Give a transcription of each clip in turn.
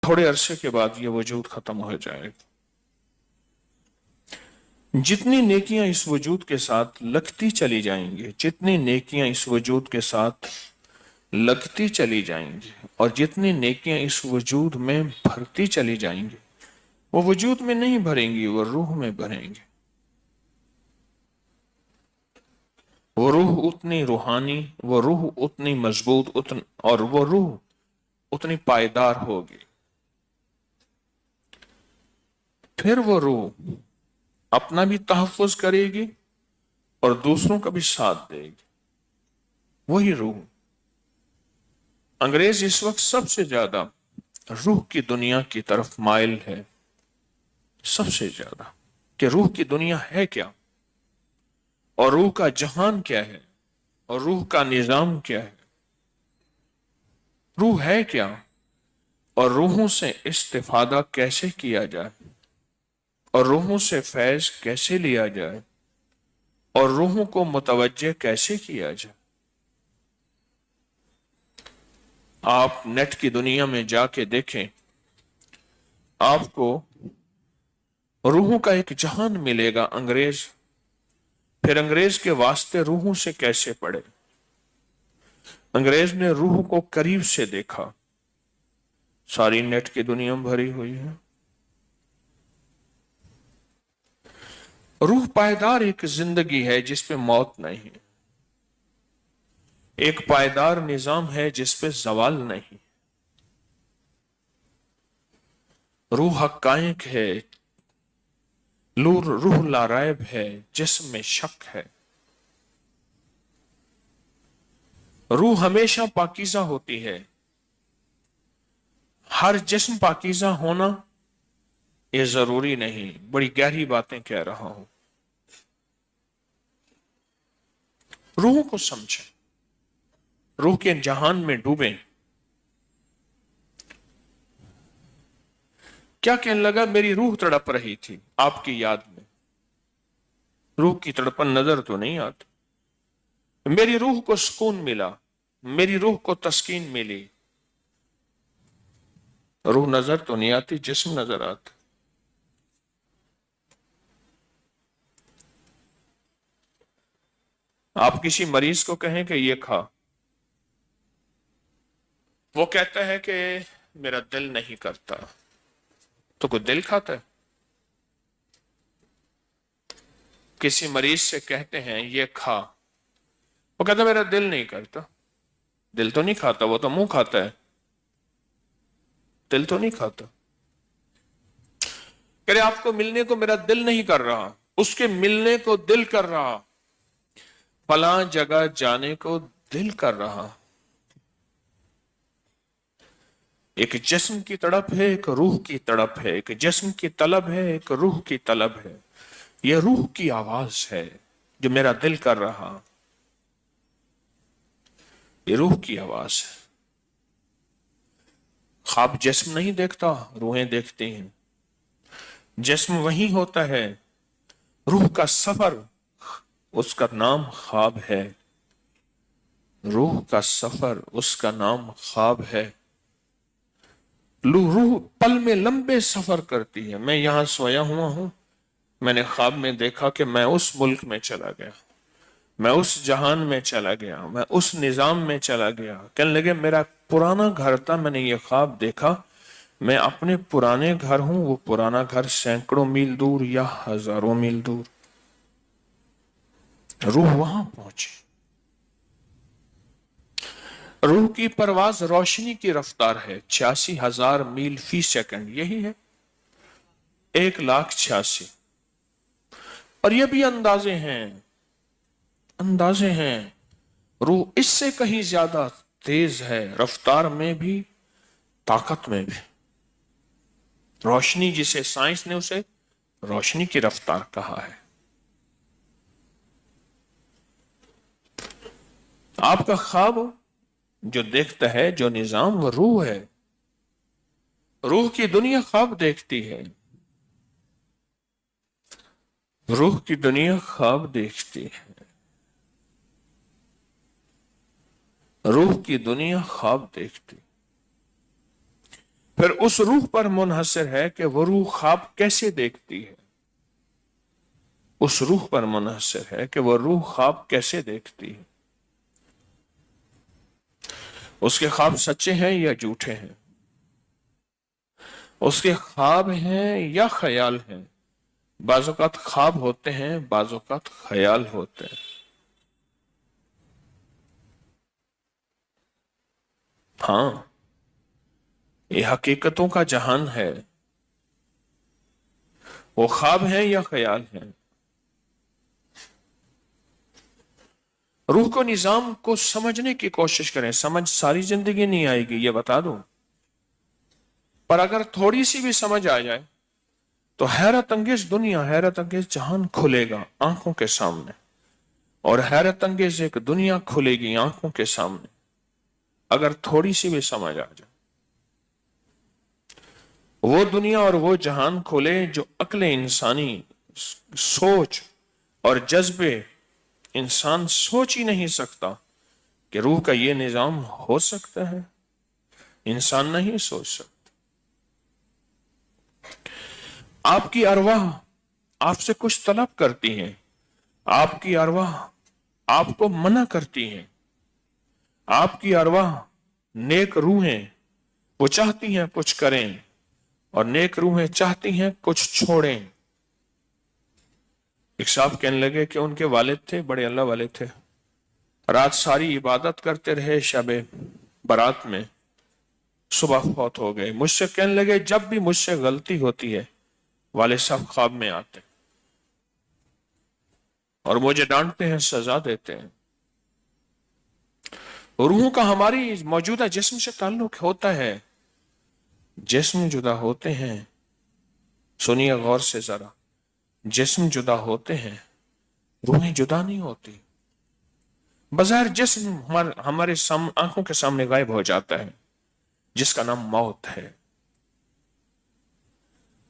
تھوڑے عرصے کے بعد یہ وجود ختم ہو جائے گا۔ جتنی نیکیاں اس وجود کے ساتھ لگتی چلی جائیں گی، جتنی نیکیاں اس وجود کے ساتھ لگتی چلی جائیں گی، اور جتنی نیکیاں اس وجود میں بھرتی چلی جائیں گی، وہ وجود میں نہیں بھریں گی، وہ روح میں بھریں گی۔ وہ روح اتنی روحانی، وہ روح اتنی مضبوط، اور وہ روح اتنی پائیدار ہوگی۔ پھر وہ روح اپنا بھی تحفظ کرے گی اور دوسروں کا بھی ساتھ دے گی۔ وہی روح، انگریز اس وقت سب سے زیادہ روح کی دنیا کی طرف مائل ہے، سب سے زیادہ، کہ روح کی دنیا ہے کیا، اور روح کا جہان کیا ہے، اور روح کا نظام کیا ہے، روح ہے کیا، اور روحوں سے استفادہ کیسے کیا جائے، اور روحوں سے فیض کیسے لیا جائے، اور روحوں کو متوجہ کیسے کیا جائے۔ آپ نیٹ کی دنیا میں جا کے دیکھیں، آپ کو روحوں کا ایک جہان ملے گا۔ پھر انگریز کے واسطے روحوں سے کیسے پڑے؟ انگریز نے روح کو قریب سے دیکھا، ساری نیٹ کی دنیا بھری ہوئی ہے۔ روح پائیدار ایک زندگی ہے جس پہ موت نہیں ہے، ایک پائیدار نظام ہے جس پہ زوال نہیں۔ روح حقائق ہے، روح لارائب ہے، جسم میں شک ہے۔ روح ہمیشہ پاکیزہ ہوتی ہے۔ ہر جسم پاکیزہ ہونا یہ ضروری نہیں، بڑی گہری باتیں کہہ رہا ہوں۔ روح کو سمجھیں، روح کے جہان میں ڈوبیں۔ کیا کہنے لگا؟ میری روح تڑپ رہی تھی آپ کی یاد میں۔ روح کی تڑپن نظر تو نہیں آتی۔ میری روح کو سکون ملا، میری روح کو تسکین ملی۔ روح نظر تو نہیں آتی، جسم نظر آتا۔ آپ کسی مریض کو کہیں کہ یہ کھا، وہ کہتا ہے کہ میرا دل نہیں کرتا، تو کوئی دل کھاتا ہے؟ کسی مریض سے کہتے ہیں یہ کھا، وہ کہتا ہے میرا دل نہیں کرتا۔ دل تو نہیں کھاتا، وہ تو منہ کھاتا ہے، دل تو نہیں کھاتا۔ کہہ رہے آپ کو ملنے کو میرا دل نہیں کر رہا، اس کے ملنے کو دل کر رہا، فلاں جگہ جانے کو دل کر رہا۔ ایک جسم کی تڑپ ہے، ایک روح کی تڑپ ہے، ایک جسم کی طلب ہے، ایک روح کی طلب ہے۔ یہ روح کی آواز ہے جو میرا دل کر رہا، یہ روح کی آواز ہے۔ خواب جسم نہیں دیکھتا، روحیں دیکھتی ہیں۔ جسم وہی ہوتا ہے، روح کا سفر، اس کا نام خواب ہے۔ روح کا سفر، اس کا نام خواب ہے۔ روح پل میں لمبے سفر کرتی ہے۔ میں یہاں سویا ہوا ہوں، میں نے خواب میں دیکھا کہ میں اس ملک میں چلا گیا، میں اس جہان میں چلا گیا، میں اس نظام میں چلا گیا۔ کہنے لگے میرا پرانا گھر تھا، میں نے یہ خواب دیکھا، میں اپنے پرانے گھر ہوں، وہ پرانا گھر سینکڑوں میل دور یا ہزاروں میل دور۔ روح وہاں پہنچی۔ روح کی پرواز روشنی کی رفتار ہے، 86,000 میل فی سیکنڈ، یہی ہے 1,86,000۔ اور یہ بھی اندازے ہیں، روح اس سے کہیں زیادہ تیز ہے، رفتار میں بھی، طاقت میں بھی۔ روشنی جسے سائنس نے اسے روشنی کی رفتار کہا ہے۔ آپ کا خواب جو دیکھتا ہے، جو نظام، وہ روح ہے۔ روح کی دنیا خواب دیکھتی ہے، روح کی دنیا خواب دیکھتی ہے، روح کی دنیا خواب دیکھتی۔ پھر اس روح پر منحصر ہے کہ وہ روح خواب کیسے دیکھتی ہے، اس روح پر منحصر ہے کہ وہ روح خواب کیسے دیکھتی ہے، اس کے خواب سچے ہیں یا جھوٹے ہیں، اس کے خواب ہیں یا خیال ہیں۔ بعض اوقات خواب ہوتے ہیں، بعض اوقات خیال ہوتے ہیں۔ ہاں، یہ حقیقتوں کا جہان ہے، وہ خواب ہیں یا خیال ہیں۔ روح کو نظام کو سمجھنے کی کوشش کریں، سمجھ ساری زندگی نہیں آئے گی یہ بتا دوں، پر اگر تھوڑی سی بھی سمجھ آ جائے تو حیرت انگیز دنیا، حیرت انگیز جہان کھلے گا آنکھوں کے سامنے، اور حیرت انگیز ایک دنیا کھلے گی آنکھوں کے سامنے اگر تھوڑی سی بھی سمجھ آ جائے۔ وہ دنیا اور وہ جہان کھلے جو عقل انسانی، سوچ اور جذبے، انسان سوچ ہی نہیں سکتا کہ روح کا یہ نظام ہو سکتا ہے، انسان نہیں سوچ سکتا۔ آپ کی ارواح آپ سے کچھ طلب کرتی ہیں، آپ کی ارواح آپ کو منع کرتی ہیں، آپ کی ارواح نیک روحیں وہ چاہتی ہیں کچھ کریں، اور نیک روحیں چاہتی ہیں کچھ چھوڑیں۔ ایک صاحب کہنے لگے کہ ان کے والد تھے، بڑے اللہ والے تھے، رات ساری عبادت کرتے رہے، شب برات میں صبح فوت ہو گئے۔ مجھ سے کہنے لگے جب بھی مجھ سے غلطی ہوتی ہے والد صاحب خواب میں آتے اور مجھے ڈانٹتے ہیں، سزا دیتے ہیں۔ روحوں کا ہماری موجودہ جسم سے تعلق ہوتا ہے، جسم جدا ہوتے ہیں، سنیے غور سے ذرا، جسم جدا ہوتے ہیں، روحیں جدا نہیں ہوتی۔ بظاہر جسم ہمارے آنکھوں کے سامنے غائب ہو جاتا ہے جس کا نام موت ہے،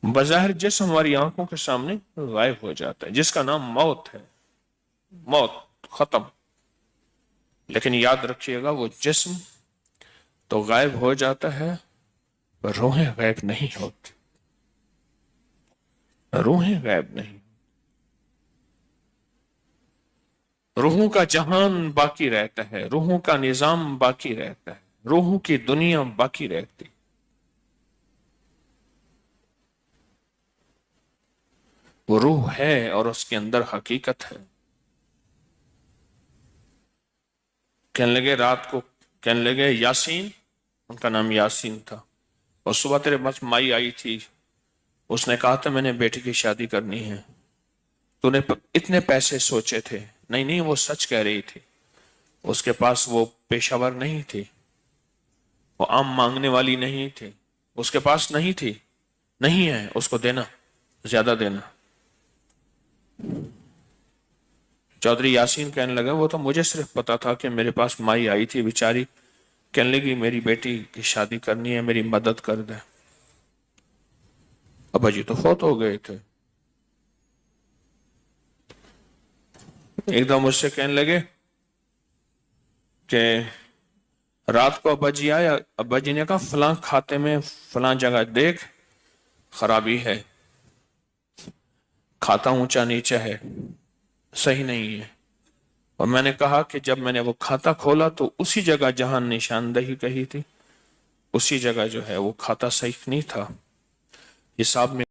بظاہر جسم ہماری آنکھوں کے سامنے غائب ہو جاتا ہے جس کا نام موت ہے، موت ختم۔ لیکن یاد رکھیے گا وہ جسم تو غائب ہو جاتا ہے پر روحیں غائب نہیں ہوتی، روحیں غائب نہیں۔ روحوں کا جہان باقی رہتا ہے، روحوں کا نظام باقی رہتا ہے، روحوں کی دنیا باقی رہتی۔ وہ روح ہے اور اس کے اندر حقیقت ہے۔ کہنے لگے رات کو، کہنے لگے یاسین، ان کا نام یاسین تھا، اور صبح تیرے پاس مائی آئی تھی، اس نے کہا تھا میں نے بیٹی کی شادی کرنی ہے، تو نے اتنے پیسے سوچے تھے؟ نہیں نہیں، وہ سچ کہہ رہی تھی، اس کے پاس وہ پیشہ ور نہیں تھی، وہ عام مانگنے والی نہیں تھی، اس کے پاس نہیں تھی، نہیں ہے، اس کو دینا، زیادہ دینا۔ چودھری یاسین کہنے لگا وہ تو مجھے صرف پتا تھا کہ میرے پاس مائی آئی تھی بیچاری، کہنے لگی میری بیٹی کی شادی کرنی ہے، میری مدد کر دے۔ ابا جی تو فوت ہو گئے تھے۔ ایک دم مجھ سے کہنے لگے کہ رات کو ابا جی آیا، ابا جی نے کہا فلاں کھاتے میں فلاں جگہ دیکھ خرابی ہے، کھاتا اونچا نیچا ہے، صحیح نہیں ہے۔ اور میں نے کہا کہ جب میں نے وہ کھاتا کھولا تو اسی جگہ جہاں نشاندہی کہی تھی اسی جگہ جو ہے وہ کھاتا صحیح نہیں تھا، حساب میں